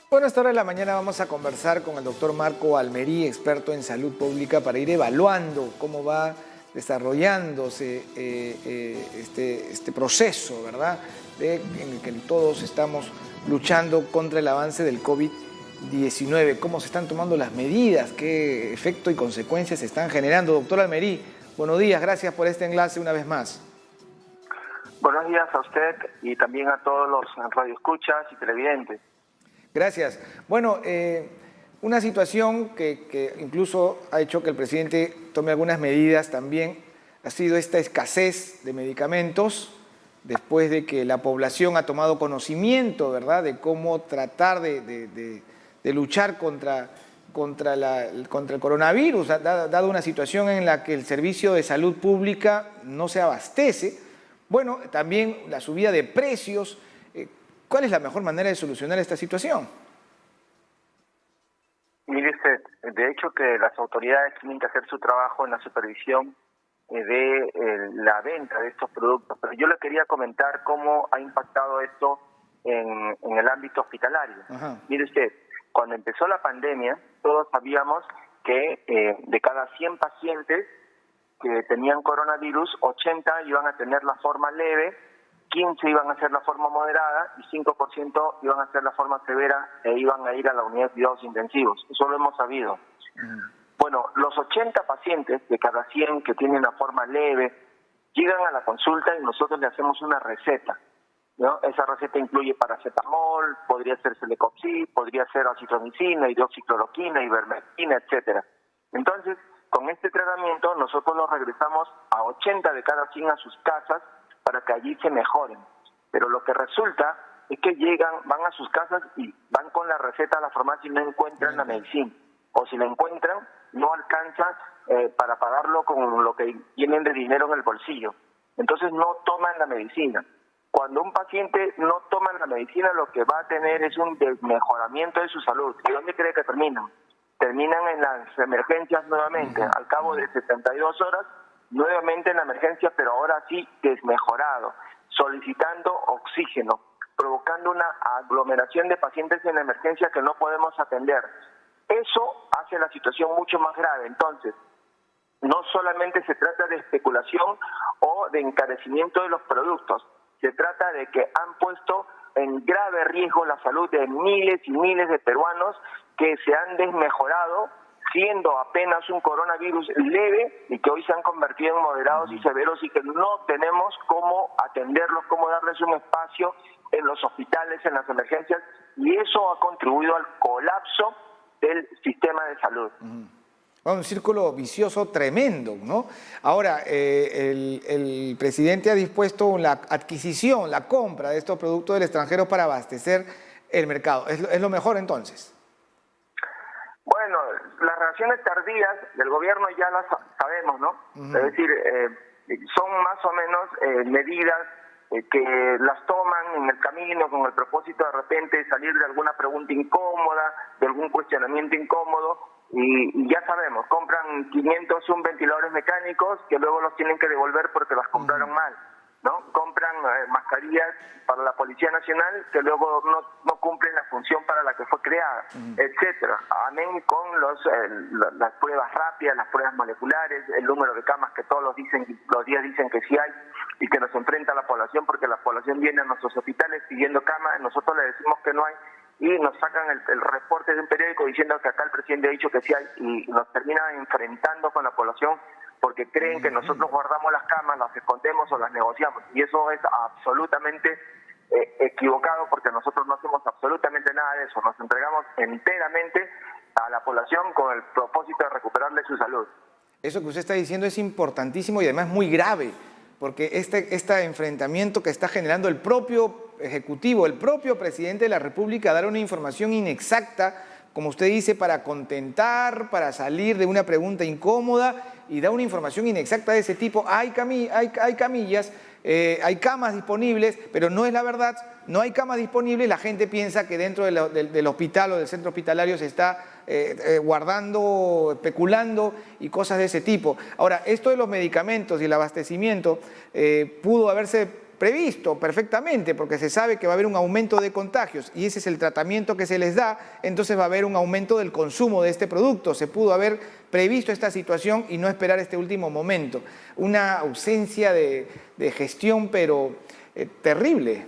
Bueno, a esta hora de la mañana vamos a conversar con el doctor Marco Almerí, experto en salud pública, para ir evaluando cómo va desarrollándose este proceso, ¿verdad? En el que todos estamos luchando contra el avance del COVID-19, cómo se están tomando las medidas, qué efecto y consecuencias se están generando. Doctor Almerí, buenos días, gracias por este enlace una vez más. Buenos días a usted y también a todos los radioescuchas y televidentes. Gracias. Bueno, una situación que incluso ha hecho que el presidente tome algunas medidas también ha sido esta escasez de medicamentos después de que la población ha tomado conocimiento, ¿verdad?, de cómo tratar de luchar contra el coronavirus, dado una situación en la que el servicio de salud pública no se abastece. Bueno, también la subida de precios. ¿Cuál es la mejor manera de solucionar esta situación? Mire usted, de hecho que las autoridades tienen que hacer su trabajo en la supervisión de la venta de estos productos, pero yo le quería comentar cómo ha impactado esto en el ámbito hospitalario. Ajá. Mire usted, cuando empezó la pandemia, todos sabíamos que de cada 100 pacientes que tenían coronavirus, 80 iban a tener la forma leve, 15 iban a hacer la forma moderada y 5% iban a hacer la forma severa e iban a ir a la unidad de cuidados intensivos. Eso lo hemos sabido. Bueno, los 80 pacientes de cada 100 que tienen la forma leve llegan a la consulta y nosotros le hacemos una receta, ¿no? Esa receta incluye paracetamol, podría ser celecoxib, podría ser acitromicina, hidroxicloroquina, ivermectina, etcétera. Entonces, con este tratamiento nosotros los regresamos a 80 de cada 100 a sus casas para que allí se mejoren. Pero lo que resulta es que van a sus casas y van con la receta a la farmacia y no encuentran la medicina. O si la encuentran, no alcanza para pagarlo con lo que tienen de dinero en el bolsillo. Entonces no toman la medicina. Cuando un paciente no toma la medicina, lo que va a tener es un desmejoramiento de su salud. ¿Y dónde cree que terminan? Terminan en las emergencias nuevamente. Al cabo de 72 horas, nuevamente en la emergencia, pero ahora sí desmejorado, solicitando oxígeno, provocando una aglomeración de pacientes en la emergencia que no podemos atender. Eso hace la situación mucho más grave. Entonces, no solamente se trata de especulación o de encarecimiento de los productos, se trata de que han puesto en grave riesgo la salud de miles y miles de peruanos que se han desmejorado siendo apenas un coronavirus leve y que hoy se han convertido en moderados y severos y que no tenemos cómo atenderlos, cómo darles un espacio en los hospitales, en las emergencias, y eso ha contribuido al colapso del sistema de salud. Un círculo vicioso tremendo, ¿no? Ahora, el presidente ha dispuesto la adquisición, la compra de estos productos del extranjero para abastecer el mercado. ¿Es lo mejor entonces? Bueno, las reacciones tardías del gobierno ya las sabemos, ¿no? Es decir, son más o menos medidas que las toman en el camino con el propósito de repente salir de alguna pregunta incómoda, de algún cuestionamiento incómodo, y ya sabemos, compran 501 ventiladores mecánicos que luego los tienen que devolver porque las compraron mal, ¿no? Compran mascarillas para la Policía Nacional que luego no cumplen la función para la que fue creada, etcétera. Amén con las pruebas rápidas, las pruebas moleculares, el número de camas que todos los días dicen que sí hay y que nos enfrenta a la población porque la población viene a nuestros hospitales pidiendo camas, nosotros le decimos que no hay y nos sacan el reporte de un periódico diciendo que acá el presidente ha dicho que sí hay y nos terminan enfrentando con la población porque creen que nosotros guardamos las camas, las escondemos o las negociamos. Y eso es absolutamente equivocado porque nosotros no hacemos absolutamente nada de eso. Nos entregamos enteramente a la población con el propósito de recuperarle su salud. Eso que usted está diciendo es importantísimo y además muy grave, porque este enfrentamiento que está generando el propio Ejecutivo, el propio presidente de la República, dar una información inexacta, como usted dice, para contentar, para salir de una pregunta incómoda y dar una información inexacta de ese tipo. Hay camillas, hay camas disponibles, pero no es la verdad, no hay camas disponibles, la gente piensa que dentro del hospital o del centro hospitalario se está guardando, especulando y cosas de ese tipo. Ahora, esto de los medicamentos y el abastecimiento pudo haberse previsto perfectamente, porque se sabe que va a haber un aumento de contagios y ese es el tratamiento que se les da, entonces va a haber un aumento del consumo de este producto. Se pudo haber previsto esta situación y no esperar este último momento. Una ausencia de gestión, pero terrible.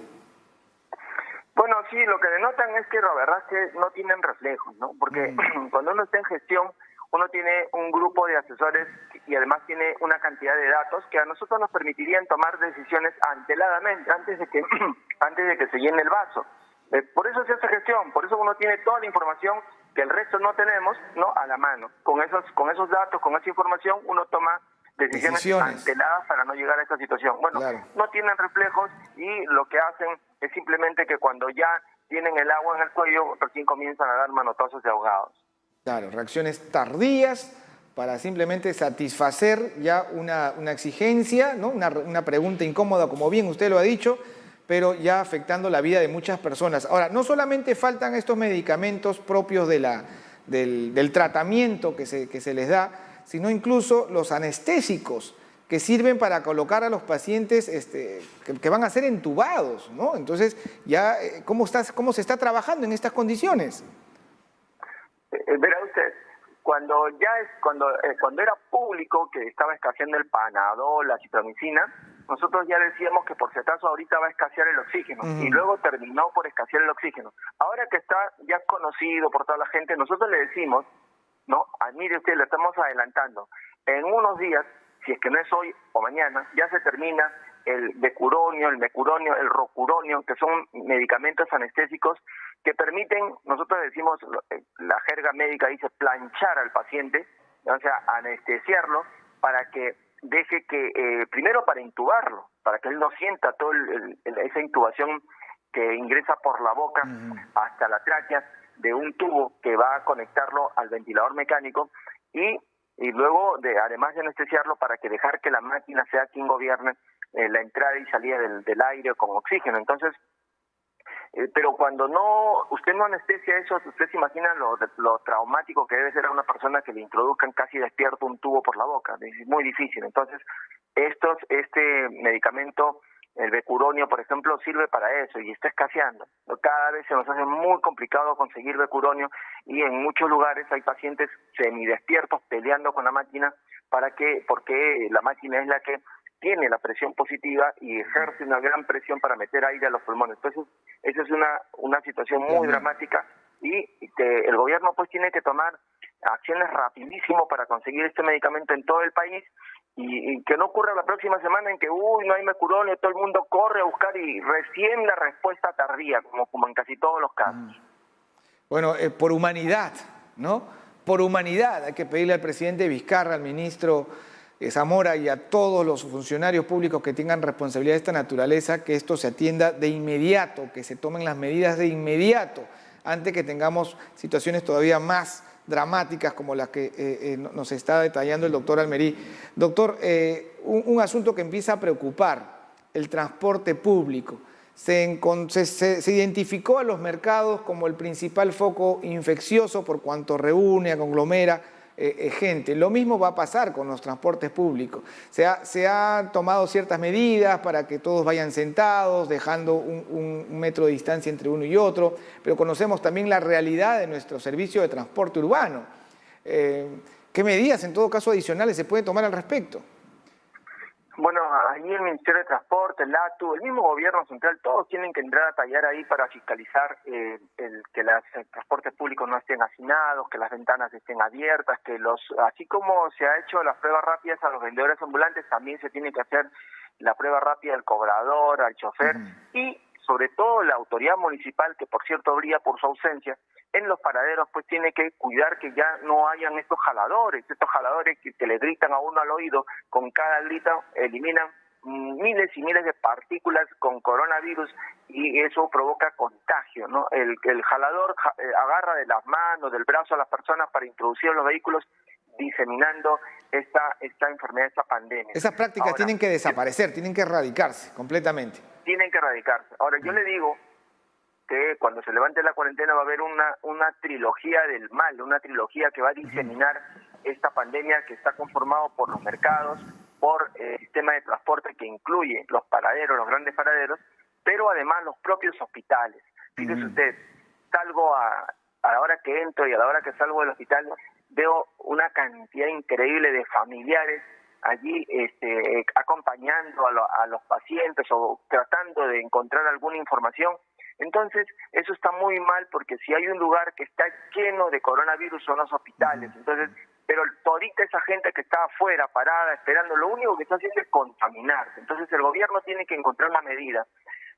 Bueno, sí, lo que denotan es que la verdad es que no tienen reflejos, ¿no? Porque cuando uno está en gestión, uno tiene un grupo de asesores y además tiene una cantidad de datos que a nosotros nos permitirían tomar decisiones anteladamente, antes de que se llene el vaso. Por eso se hace gestión, por eso uno tiene toda la información que el resto no tenemos, ¿no?, a la mano. Con esos datos, con esa información, uno toma decisiones anteladas para no llegar a esta situación. Bueno, claro, no tienen reflejos y lo que hacen es simplemente que cuando ya tienen el agua en el cuello, recién comienzan a dar manotazos de ahogados. Claro, reacciones tardías para simplemente satisfacer ya una exigencia, ¿no? Una pregunta incómoda, como bien usted lo ha dicho, pero ya afectando la vida de muchas personas. Ahora, no solamente faltan estos medicamentos propios del tratamiento que se les da, sino incluso los anestésicos que sirven para colocar a los pacientes que van a ser entubados, ¿no? Entonces, ya, ¿cómo se está trabajando en estas condiciones? Verá usted, cuando era público que estaba escaseando el Panadol, la citromicina, nosotros ya decíamos que por si acaso ahorita va a escasear el oxígeno y luego terminó por escasear el oxígeno. Ahora que está ya conocido por toda la gente, nosotros le decimos, no, mire usted, lo estamos adelantando. En unos días, si es que no es hoy o mañana, ya se termina el becuronio, el mecuronio, el rocuronio, que son medicamentos anestésicos que permiten, nosotros decimos, la jerga médica dice planchar al paciente, o sea, anestesiarlo para que deje que, primero para intubarlo, para que él no sienta toda esa intubación que ingresa por la boca hasta la tráquea de un tubo que va a conectarlo al ventilador mecánico y luego, además de anestesiarlo, para que dejar que la máquina sea quien gobierne la entrada y salida del aire con oxígeno. Entonces, pero cuando usted no anestesia eso, usted se imagina lo traumático que debe ser a una persona que le introduzcan casi despierto un tubo por la boca. Es muy difícil. Entonces, este medicamento, el becuronio, por ejemplo, sirve para eso y está escaseando. Cada vez se nos hace muy complicado conseguir becuronio y en muchos lugares hay pacientes semidespiertos peleando con la máquina porque la máquina es la que tiene la presión positiva y ejerce una gran presión para meter aire a los pulmones. Entonces, esa es una situación muy dramática y que el gobierno pues tiene que tomar acciones rapidísimo para conseguir este medicamento en todo el país y que no ocurra la próxima semana en que no hay mecuronio, todo el mundo corre a buscar y recién la respuesta tardía, como en casi todos los casos. Bueno, por humanidad, ¿no? Por humanidad hay que pedirle al presidente Vizcarra, al ministro Zamora y a todos los funcionarios públicos que tengan responsabilidad de esta naturaleza que esto se atienda de inmediato, que se tomen las medidas de inmediato, antes que tengamos situaciones todavía más dramáticas como las que nos está detallando el doctor Almerí. Doctor, un asunto que empieza a preocupar, el transporte público. Se identificó a los mercados como el principal foco infeccioso por cuanto reúne, conglomera gente. Lo mismo va a pasar con los transportes públicos. Se han tomado ciertas medidas para que todos vayan sentados, dejando un metro de distancia entre uno y otro, pero conocemos también la realidad de nuestro servicio de transporte urbano. ¿Qué medidas, en todo caso, adicionales se pueden tomar al respecto? Bueno, ahí el Ministerio de Transporte, el ATU, el mismo gobierno central, todos tienen que entrar a tallar ahí para fiscalizar que los transportes públicos no estén hacinados, que las ventanas estén abiertas, así como se ha hecho las pruebas rápidas a los vendedores ambulantes, también se tiene que hacer la prueba rápida al cobrador, al chofer y sobre todo la autoridad municipal, que por cierto brilla por su ausencia, en los paraderos pues tiene que cuidar que ya no hayan estos jaladores que le gritan a uno al oído, con cada grito eliminan miles y miles de partículas con coronavirus y eso provoca contagio, ¿no? El jalador agarra de las manos, del brazo a las personas para introducir en los vehículos, diseminando esta enfermedad, esta pandemia. Esas prácticas tienen que desaparecer, tienen que erradicarse completamente. Tienen que erradicarse. Ahora, yo le digo que cuando se levante la cuarentena va a haber una trilogía del mal, una trilogía que va a diseminar esta pandemia que está conformado por los mercados, por el sistema de transporte que incluye los paraderos, los grandes paraderos, pero además los propios hospitales. Fíjese usted, salgo a la hora que entro y a la hora que salgo del hospital, veo una cantidad increíble de familiares allí acompañando a los pacientes o tratando de encontrar alguna información. Entonces, eso está muy mal, porque si hay un lugar que está lleno de coronavirus son los hospitales. Entonces, pero todita esa gente que está afuera, parada, esperando, lo único que está haciendo es contaminarse. Entonces, el gobierno tiene que encontrar una medida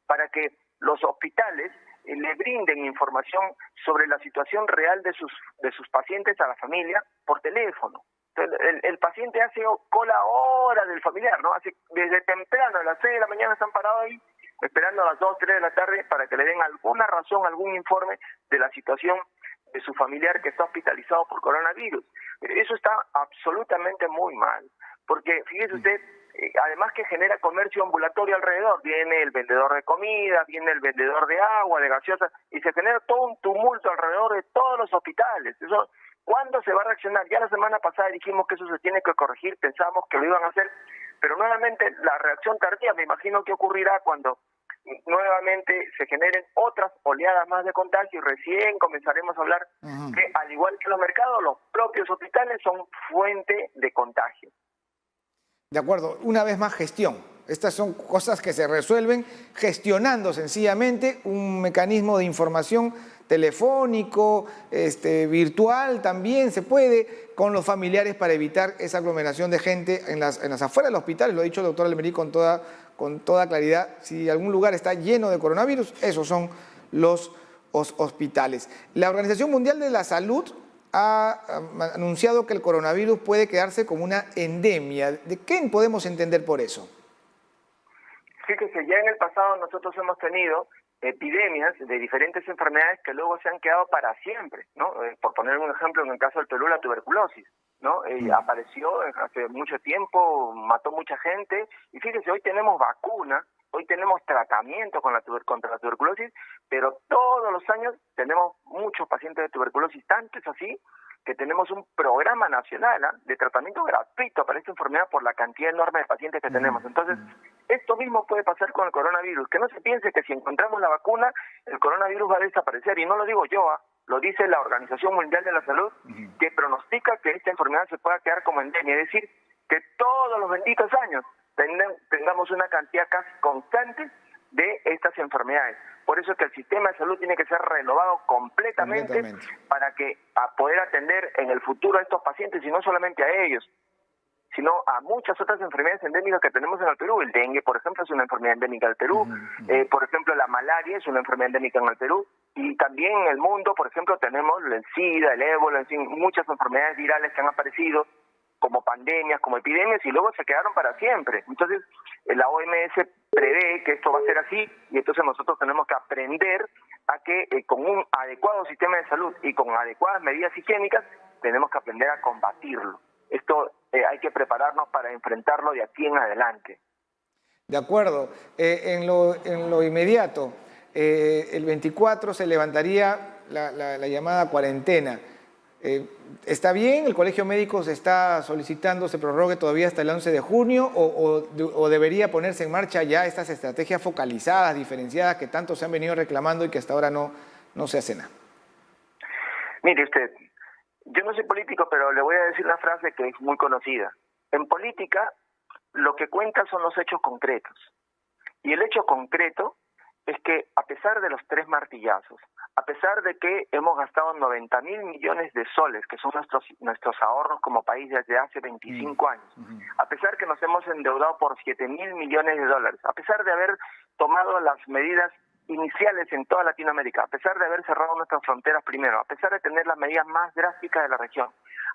para que los hospitales le brinden información sobre la situación real de sus pacientes a la familia por teléfono. Entonces, el paciente hace cola hora del familiar, ¿no? Desde temprano, a las 6 de la mañana están parados ahí, esperando a las 2, 3 de la tarde para que le den alguna razón, algún informe de la situación de su familiar que está hospitalizado por coronavirus. Eso está absolutamente muy mal, porque fíjese usted, además que genera comercio ambulatorio alrededor, viene el vendedor de comida, viene el vendedor de agua, de gaseosa, y se genera todo un tumulto alrededor de todos los hospitales. Eso, ¿cuándo se va a reaccionar? Ya la semana pasada dijimos que eso se tiene que corregir, pensamos que lo iban a hacer, pero nuevamente la reacción tardía, me imagino que ocurrirá cuando nuevamente se generen otras oleadas más de contagio y recién comenzaremos a hablar que, al igual que los mercados, los propios hospitales son fuente de contagio. De acuerdo, una vez más gestión. Estas son cosas que se resuelven gestionando sencillamente un mecanismo de información telefónico, virtual también se puede, con los familiares para evitar esa aglomeración de gente en las afueras del hospital. Lo ha dicho el doctor Almerí con toda claridad. Si algún lugar está lleno de coronavirus, esos son los hospitales. La Organización Mundial de la Salud ha anunciado que el coronavirus puede quedarse como una endemia. ¿De qué podemos entender por eso? Fíjese, ya en el pasado nosotros hemos tenido epidemias de diferentes enfermedades que luego se han quedado para siempre, ¿no? Por poner un ejemplo, en el caso del Perú, la tuberculosis, ¿no? Apareció hace mucho tiempo, mató mucha gente, y fíjese, hoy tenemos vacuna, hoy tenemos tratamiento contra la tuberculosis, pero todos los años tenemos muchos pacientes de tuberculosis, tanto es así que tenemos un programa nacional de tratamiento gratuito para esta enfermedad por la cantidad enorme de pacientes que tenemos. Entonces, esto mismo puede pasar con el coronavirus, que no se piense que si encontramos la vacuna, el coronavirus va a desaparecer, y no lo digo yo, lo dice la Organización Mundial de la Salud, que pronostica que esta enfermedad se pueda quedar como endemia, es decir, que todos los benditos años tengamos una cantidad casi constante de estas enfermedades. Por eso es que el sistema de salud tiene que ser renovado completamente. Para que poder atender en el futuro a estos pacientes, y no solamente a ellos, sino a muchas otras enfermedades endémicas que tenemos en el Perú. El dengue, por ejemplo, es una enfermedad endémica del Perú. Por ejemplo, la malaria es una enfermedad endémica en el Perú. Y también en el mundo, por ejemplo, tenemos el SIDA, el ébola, en fin, muchas enfermedades virales que han aparecido como pandemias, como epidemias, y luego se quedaron para siempre. Entonces, la OMS prevé que esto va a ser así, y entonces nosotros tenemos que aprender a que con un adecuado sistema de salud y con adecuadas medidas higiénicas, tenemos que aprender a combatirlo. Esto hay que prepararnos para enfrentarlo de aquí en adelante. De acuerdo. En lo inmediato, el 24 se levantaría la llamada cuarentena. ¿Está bien? ¿El Colegio Médico se está solicitando se prorrogue todavía hasta el 11 de junio o debería ponerse en marcha ya estas estrategias focalizadas, diferenciadas, que tanto se han venido reclamando y que hasta ahora no se hace nada? Mire usted, yo no soy político, pero le voy a decir una frase que es muy conocida. En política, lo que cuenta son los hechos concretos. Y el hecho concreto es que, a pesar de los 3 martillazos, a pesar de que hemos gastado 90.000 millones de soles, que son nuestros ahorros como país desde hace 25 años, a pesar que nos hemos endeudado por 7.000 millones de dólares, a pesar de haber tomado las medidas iniciales en toda Latinoamérica, a pesar de haber cerrado nuestras fronteras primero, a pesar de tener las medidas más drásticas de la región,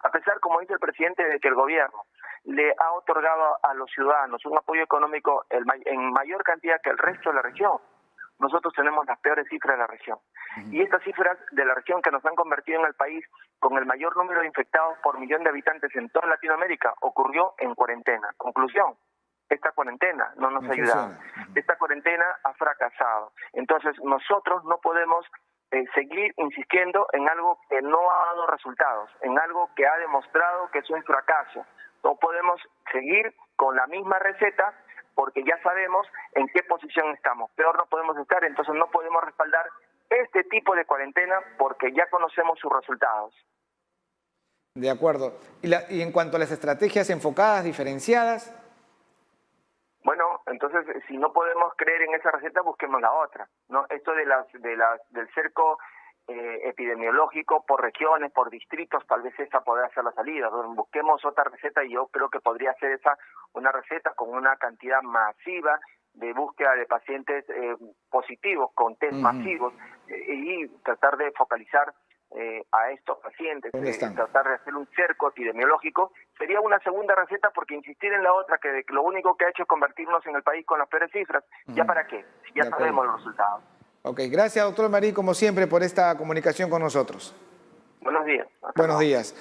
a pesar, como dice el presidente, de que el gobierno le ha otorgado a los ciudadanos un apoyo económico en mayor cantidad que el resto de la región, nosotros tenemos las peores cifras de la región. Y estas cifras de la región que nos han convertido en el país con el mayor número de infectados por millón de habitantes en toda Latinoamérica ocurrió en cuarentena. Conclusión, esta cuarentena no nos ha ayudado. Esta cuarentena ha fracasado. Entonces nosotros no podemos seguir insistiendo en algo que no ha dado resultados, en algo que ha demostrado que es un fracaso. No podemos seguir con la misma receta porque ya sabemos en qué posición estamos. Peor no podemos estar, entonces no podemos respaldar este tipo de cuarentena porque ya conocemos sus resultados. De acuerdo. Y en cuanto a las estrategias enfocadas, diferenciadas. Bueno, entonces si no podemos creer en esa receta, busquemos la otra, ¿no? Esto del cerco epidemiológico por regiones, por distritos, tal vez esa podría ser la salida. Busquemos otra receta y yo creo que podría ser esa una receta con una cantidad masiva de búsqueda de pacientes positivos, con test masivos, y tratar de focalizar a estos pacientes, ¿Dónde están? tratar de hacer un cerco epidemiológico. Sería una segunda receta porque insistir en la otra, que lo único que ha hecho es convertirnos en el país con las peores cifras, ¿ya para qué? Si ya sabemos los resultados. Ok, gracias doctor Marí, como siempre, por esta comunicación con nosotros. Buenos días. Buenos días.